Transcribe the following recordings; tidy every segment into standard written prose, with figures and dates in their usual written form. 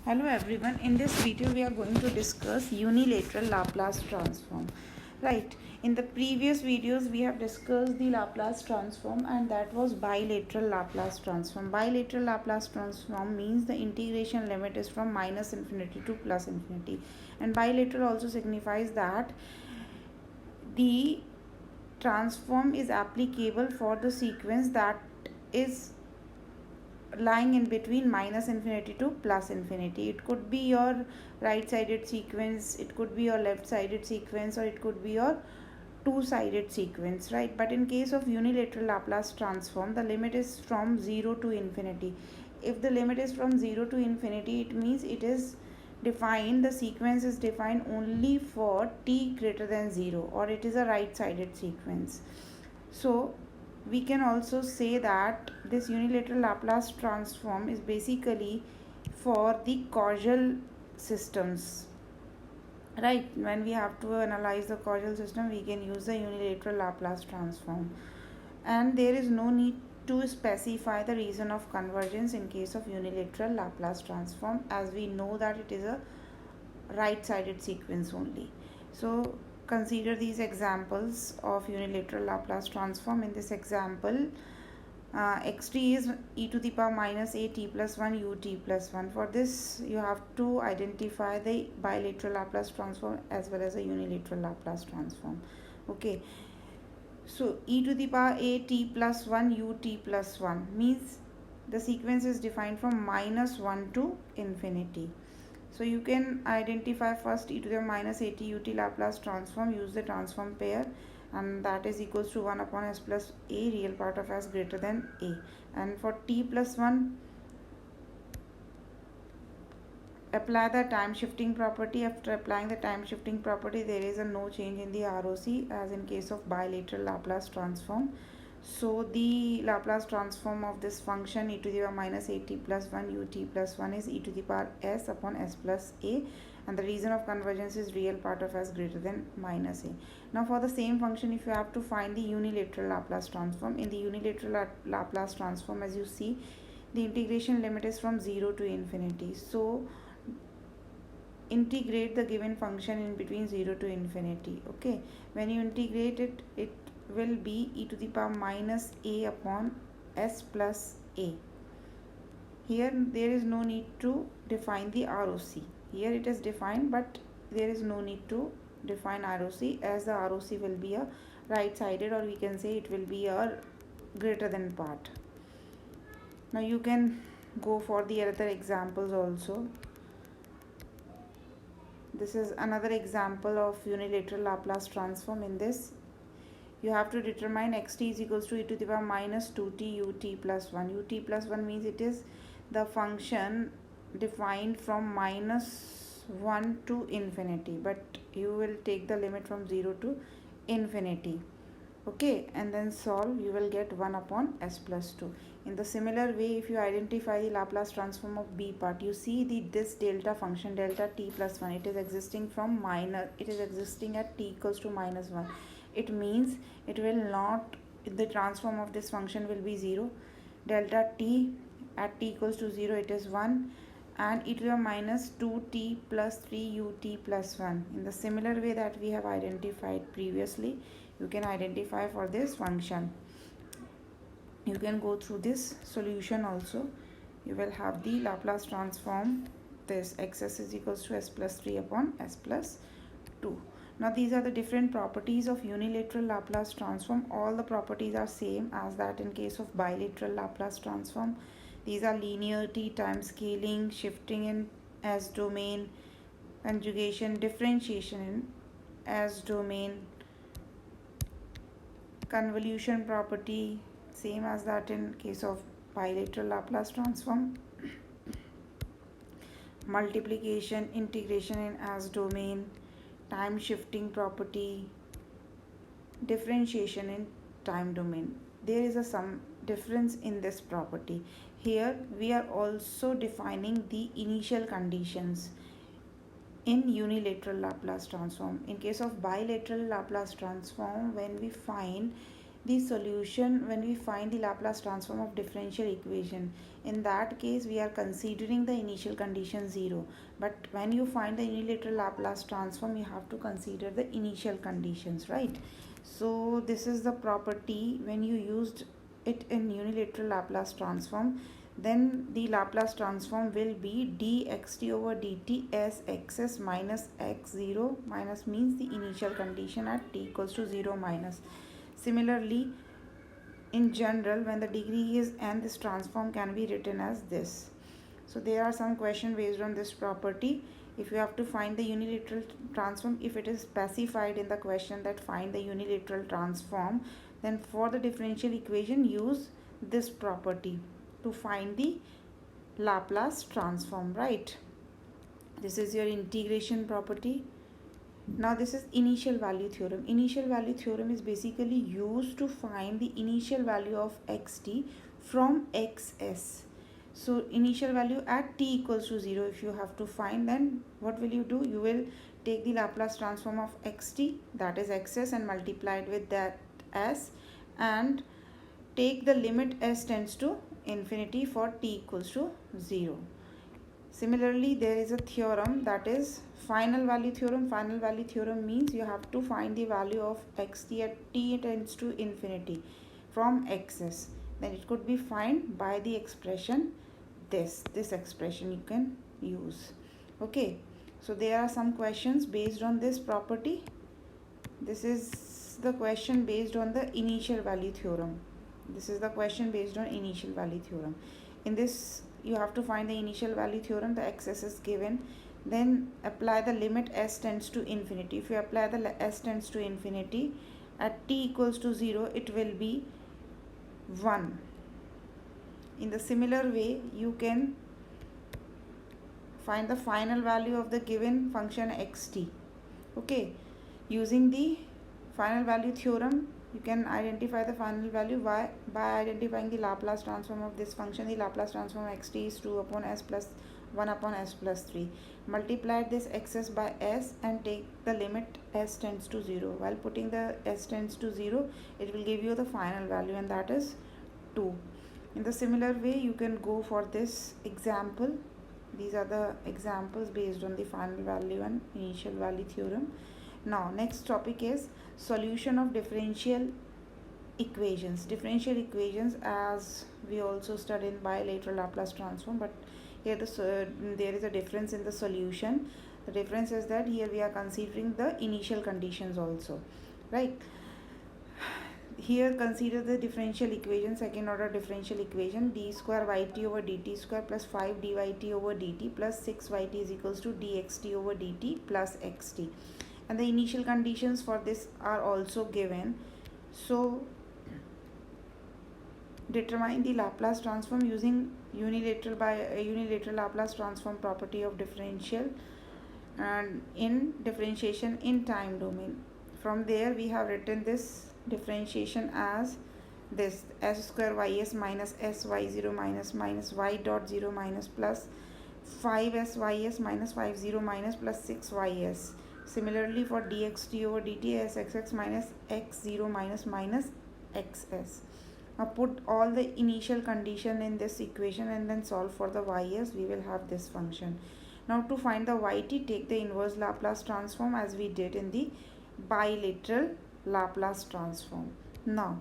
Hello everyone, in this video we are going to discuss unilateral Laplace transform. Right, in the previous videos we have discussed the Laplace transform and that was bilateral Laplace transform. Bilateral Laplace transform means the integration limit is from minus infinity to plus infinity, and bilateral also signifies that the transform is applicable for the sequence that is lying in between minus infinity to plus infinity. It could be your right sided sequence, it could be your left sided sequence, or it could be your two sided sequence, right? But in case of unilateral Laplace transform, the limit is from 0 to infinity. If the limit is from 0 to infinity, it means it is defined, the sequence is defined only for t greater than 0, or it is a right sided sequence. So we can also say that this unilateral Laplace transform is basically for the causal systems, right? When we have to analyze the causal system, we can use the unilateral Laplace transform, and there is no need to specify the reason of convergence in case of unilateral Laplace transform, as we know that it is a right sided sequence only. So consider these examples of unilateral Laplace transform. In this example, xt is e to the power minus a t plus 1 ut plus 1. For this you have to identify the bilateral Laplace transform as well as a unilateral Laplace transform. Okay, so e to the power a t plus 1 ut plus 1 means the sequence is defined from minus 1 to infinity. So you can identify first e to the minus at ut Laplace transform, use the transform pair, and that is equals to 1 upon s plus a, real part of s greater than a. And for t plus 1, apply the time shifting property. After applying the time shifting property, there is a no change in the ROC as in case of bilateral Laplace transform. So the Laplace transform of this function e to the power minus at plus 1 ut plus 1 is e to the power s upon s plus a, and the reason of convergence is real part of s greater than minus a. Now for the same function, if you have to find the unilateral Laplace transform, in the unilateral Laplace transform, as you see, the integration limit is from 0 to infinity. So integrate the given function in between 0 to infinity. Okay, when you integrate it, it will be e to the power minus a upon s plus a. Here there is no need to define the ROC. Here it is defined, but there is no need to define ROC, as the ROC will be a right sided, or we can say it will be a greater than part. Now you can go for the other examples also. This is another example of unilateral Laplace transform. In this, you have to determine xt is equals to e to the power minus 2t ut plus 1. Ut plus 1 means it is the function defined from minus 1 to infinity, but you will take the limit from 0 to infinity. Okay, and then solve, you will get 1 upon s plus 2. In the similar way, if you identify the Laplace transform of b part, you see this delta function, delta t plus 1, it is existing from it is existing at t equals to minus 1. It means it will not, the transform of this function will be 0. Delta t at t equals to 0, it is 1, and e to the minus 2t plus 3 ut plus 1. In the similar way that we have identified previously, you can identify for this function. You can go through this solution also. You will have the Laplace transform, this xs is equals to s plus 3 upon s plus 2. Now these are the different properties of unilateral Laplace transform. All the properties are same as that in case of bilateral Laplace transform. These are linearity, time scaling, shifting in S domain, conjugation, differentiation in S domain, convolution property, same as that in case of bilateral Laplace transform, multiplication, integration in S domain, time shifting property, differentiation in time domain. There is some difference in this property. Here we are also defining the initial conditions in unilateral Laplace transform. In case of bilateral Laplace transform, when we find the solution when we find the Laplace transform of differential equation. In that case, we are considering the initial condition 0. But when you find the unilateral Laplace transform, you have to consider the initial conditions, right? So this is the property when you used it in unilateral Laplace transform, then the Laplace transform will be dxt over dt as xs minus x0 minus means the initial condition at t equals to 0 minus. Similarly, in general, when the degree is n, this transform can be written as this. So there are some questions based on this property. If you have to find the unilateral transform, if it is specified in the question that find the unilateral transform, then for the differential equation use this property to find the Laplace transform, right? This is your integration property. Now this is initial value theorem. Initial value theorem is basically used to find the initial value of xt from xs. So initial value at t equals to 0 if you have to find, then what will you do? You will take the Laplace transform of xt, that is xs, and multiply it with that s, and take the limit s tends to infinity for t equals to 0. Similarly, there is a theorem that is final value theorem. Final value theorem means you have to find the value of xt at t tends to infinity from xs. Then it could be found by the expression this expression you can use. Okay, so there are some questions based on this property. This is the question based on the initial value theorem. This is the question based on initial value theorem. In this, you have to find the initial value theorem. The xs is given, then apply the limit s tends to infinity. If you apply the s tends to infinity at t equals to 0, it will be 1. In the similar way, you can find the final value of the given function xt. Okay, using the final value theorem, you can identify the final value by identifying the Laplace transform of this function. The Laplace transform of xt is 2 upon s plus 1 upon s plus 3. Multiply this xs by s and take the limit s tends to 0. While putting the s tends to 0, it will give you the final value, and that is 2. In the similar way, you can go for this example. These are the examples based on the final value and initial value theorem. Now, next topic is solution of differential equations. Differential equations, as we also studied in bilateral Laplace transform, but here there is a difference in the solution. The difference is that here we are considering the initial conditions also, right? Here consider the differential equation, second order differential equation, d square yt over dt square plus 5 dyt over dt plus 6 yt is equals to dxt over dt plus xt. And the initial conditions for this are also given. So determine the Laplace transform using unilateral Laplace transform property of differential and in differentiation in time domain. From there we have written this differentiation as this: s square ys minus sy0 minus y dot 0 minus plus 5s ys minus 50 minus plus 6ys. Similarly for dxt over dt as xx minus x0 minus xs. Now put all the initial condition in this equation and then solve for the ys. We will have this function. Now to find the yt, take the inverse Laplace transform as we did in the bilateral Laplace transform. Now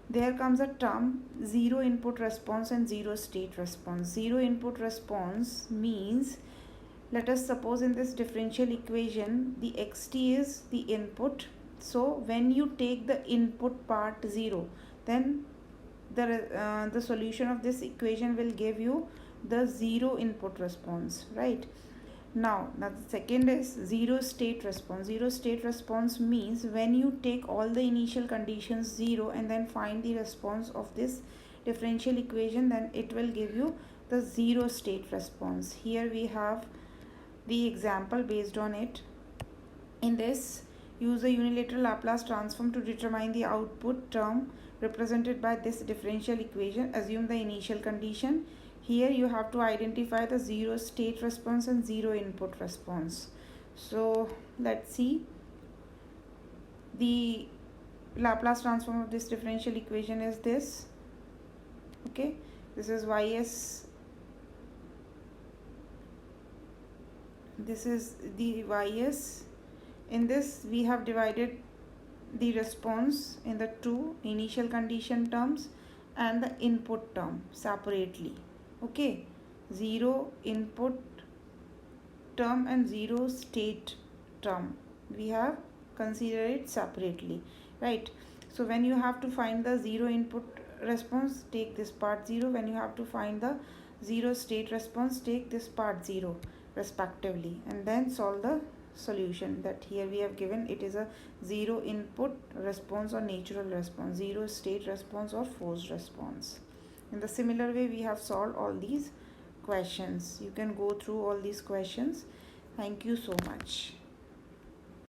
there comes a term zero input response and zero state response. Zero input response means, let us suppose in this differential equation the xt is the input. So when you take the input part 0, then the solution of this equation will give you the zero input response, right? Now the second is zero state response. Zero state response means when you take all the initial conditions 0 and then find the response of this differential equation, then it will give you the zero state response. Here we have the example based on it. In this, use a unilateral Laplace transform to determine the output term represented by this differential equation. Assume the initial condition. Here you have to identify the zero state response and zero input response. So let's see. The Laplace transform of this differential equation is this. Okay, this is ys, this is the ys. In this we have divided the response in the two initial condition terms and the input term separately. Okay, 0 input term and 0 state term we have considered it separately, right? So when you have to find the 0 input response, take this part 0. When you have to find the 0 state response, take this part 0 respectively, and then solve the solution. That here we have given it is a 0 input response or natural response, 0 state response or forced response. In the similar way we have solved all these questions. You can go through all these questions. Thank you so much.